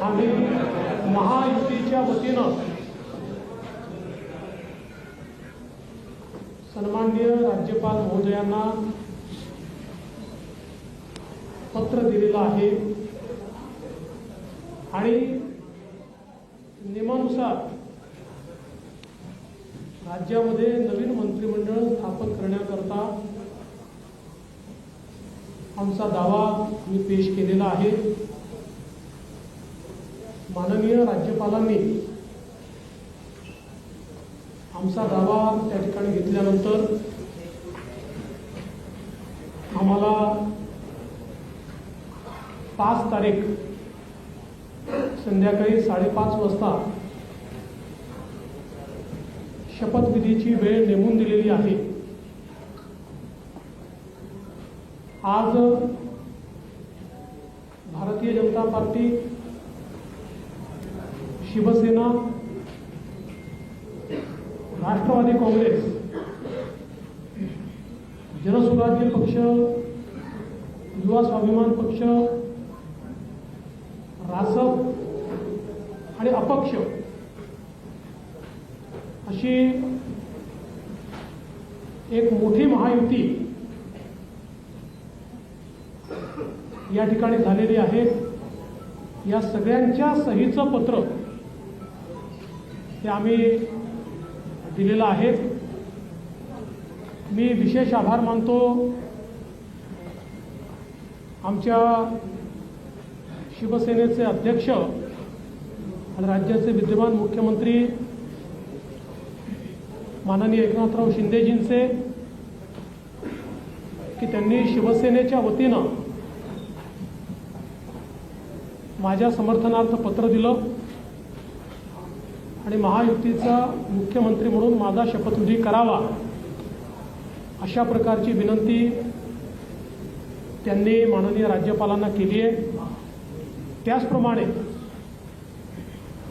आम्ही महायुतीच्या वतीनं सन्माननीय राज्यपाल महोदयांना पत्र दिलेलं आहे आणि नियमानुसार राज्यामध्ये नवीन मंत्रिमंडळ स्थापन करण्याकरता आमचा दावा आम्ही पेश केलेला आहे। माननीय राज्यपालांनी आमचा दावा त्या ठिकाणी घेतल्यानंतर आम्हाला 5 तारीख संध्याकाळी 5:30 वाजता शपथविधीची वेळ नेमून दिलेली आहे। आज भारतीय जनता पार्टी, शिवसेना, राष्ट्रवादी काँग्रेस, जनसुराज्य पक्ष, युवा स्वाभिमान पक्ष, रासप आणि अपक्ष अशी एक मोठी महायुती या ठिकाणी झालेली आहे। या सगळ्यांच्या सहीचं पत्र हे आम्ही दिलेलं आहे। मी विशेष आभार मानतो आमच्या शिवसेनेचे अध्यक्ष आणि राज्याचे विद्यमान मुख्यमंत्री माननीय एकनाथराव शिंदेजींचे की त्यांनी शिवसेनेच्या वतीनं माझ्या समर्थनार्थ पत्र दिलं आणि महायुतीचा मुख्यमंत्री म्हणून माझा शपथविधी करावा अशा प्रकारची विनंती त्यांनी माननीय राज्यपालांना केली आहे। त्याचप्रमाणे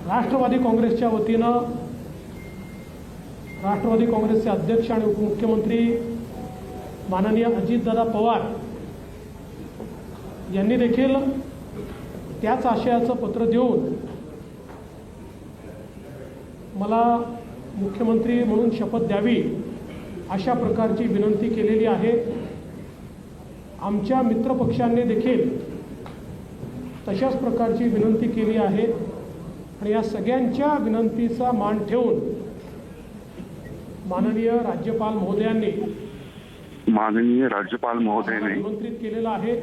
राष्ट्रवादी काँग्रेसच्या वतीनं राष्ट्रवादी काँग्रेसचे अध्यक्ष आणि उपमुख्यमंत्री माननीय अजितदादा पवार यांनी देखील त्याच आशयाचं पत्र देऊन मला मुख्यमंत्री म्हणून शपथ द्यावी अशा प्रकारची विनंती केलेली आहे। आमच्या मित्रपक्षांनी देखील तशाच प्रकारची विनंती केली आहे आणि या सगळ्यांच्या विनंतीचा मान ठेवून माननीय राज्यपाल महोदयांनी निमंत्रित केलेलं आहे।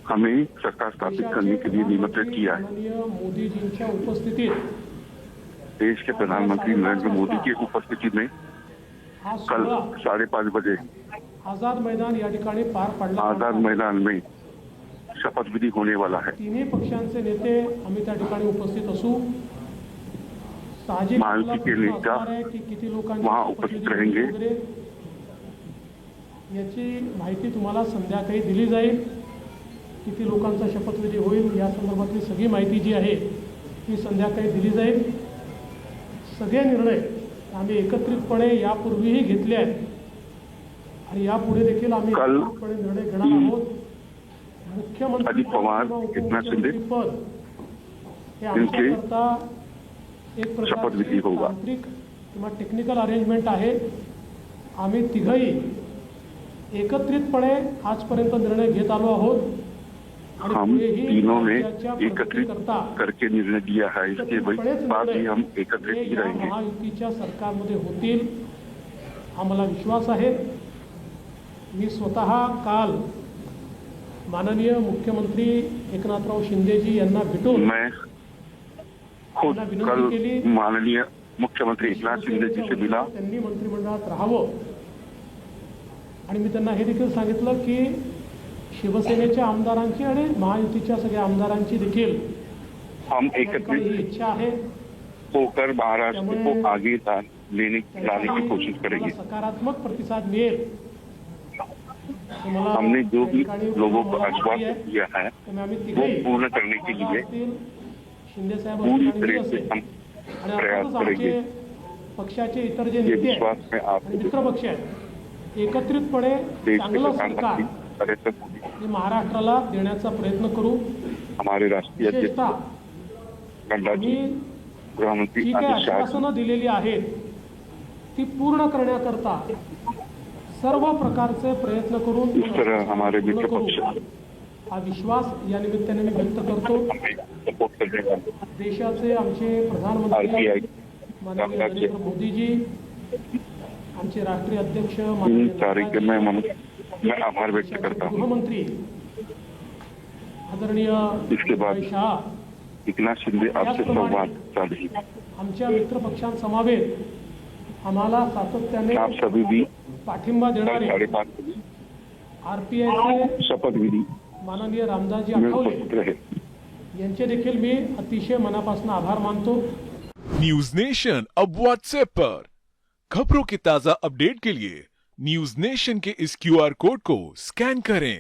हमें सरकार स्थापित करने के लिए निमंत्रित किया है। माननीय मोदी जींच्या उपस्थितीत देश के प्रधानमंत्री नरेंद्र मोदी की उपस्थिति में कल 5:30 बजे आझाद मैदान या ठिकाणी पार पडला। आझाद मैदान में शपथ विधि होने वाला है। तिन्ही पक्षांचे नेते आम्ही त्या ठिकाणी उपस्थित असू। साहजिक महायुति के नेता की किती लोकांची वहां उपस्थित रहेंगे याची माहिती तुम्हाला संध्याकाळी दिली जाईल। किती लोकांचा शपथविधी होईल या संदर्भातली सगळी माहिती जी आहे ती संध्याकाळी दिली जाईल। सगळे निर्णय आम्ही एकत्रितपणे यापूर्वीही घेतले आहेत आणि यापुढे देखील आम्ही एकत्रितपणे निर्णय घेणार आहोत। मुख्यमंत्री अजित पवार, एकनाथ शिंदे पद हे आमच्याकरता एक प्रकारची तांत्रिक किंवा टेक्निकल अरेंजमेंट आहे। आम्ही तिघही एकत्रितपणे आजपर्यंत निर्णय घेत आलो आहोत। हम तीनों ने एकत्रित करके निर्णय दिया है। इसके बाद भी हम एकत्रित ही रहेंगे। महायुतीच्या सरकारमध्ये होतील आम्हाला विश्वास आहे। मी स्वतः काल माननीय मुख्यमंत्री एकनाथराव शिंदेजी यांना भेटून मैं खुद कल माननीय मुख्यमंत्री एकनाथ शिंदे जी से मिला। त्यांनी मंत्रिमंडळात राहावं आणि मी त्यांना हे देखील सांगितलं की शिवसेनेच्या आमदारांची आणि महायुतीच्या सगळ्या आमदारांची देखील हम एकत्रित इच्छा आहे होकर महाराष्ट्र को आगे लाने की कोशिश करेंगे। सकारात्मक प्रतिसाद मिळेल। हमने जो भी लोगों को आश्वासन दिया है वो पूर्ण करने के लिए पूरी तरह से हम प्रयास करेंगे। पक्षाचे इतर जे नेते आहेत मित्र पक्ष आहेत एकत्रितपणे चांगलं सरकार महाराष्ट्राला देण्याचा प्रयत्न करू। हमारे राष्ट्रीय अध्यक्ष नड्डाजी, मी गृहमंत्री जी काही अमित शाह जी, आश्वासनं दिलेली आहेत ती पूर्ण करण्याकरता सर्व प्रकारचे प्रयत्न करून इस तरह हमारे पूर्ण मित्र करू पक्ष हा विश्वास या निमित्ताने मी व्यक्त करतो. हमें सपोर्ट करने वाले देशाचे आमचे प्रधानमंत्री RBI, माननीय नरेंद्र मोदीजी, आमचे राष्ट्रीय अध्यक्ष इन माननीय सारे के नड्डाजी, मैं आभार व्यक्त करता हूँ. गृहमंत्री आदरणीय इसके बाद अमित शाह, एकनाथ शिंदे आपसे संवाद साधेंगे. आमच्या मित्रपक्षांसमावेत आम्हाला सातत्याने आप सभी भी पाठिंबा कल देणारे 5:30 बजे RPIचे शपथविधी माननीय रामदासजी में आठवले उपस्थित रहे. यांचे देखील मी अतिशय मनापासून आभार मानतो. न्यूज नेशन अब व्हाट्सएप पर खबरों के ताजा अपडेट के लिए न्यूज नेशन के इस QR कोड को स्कैन करें.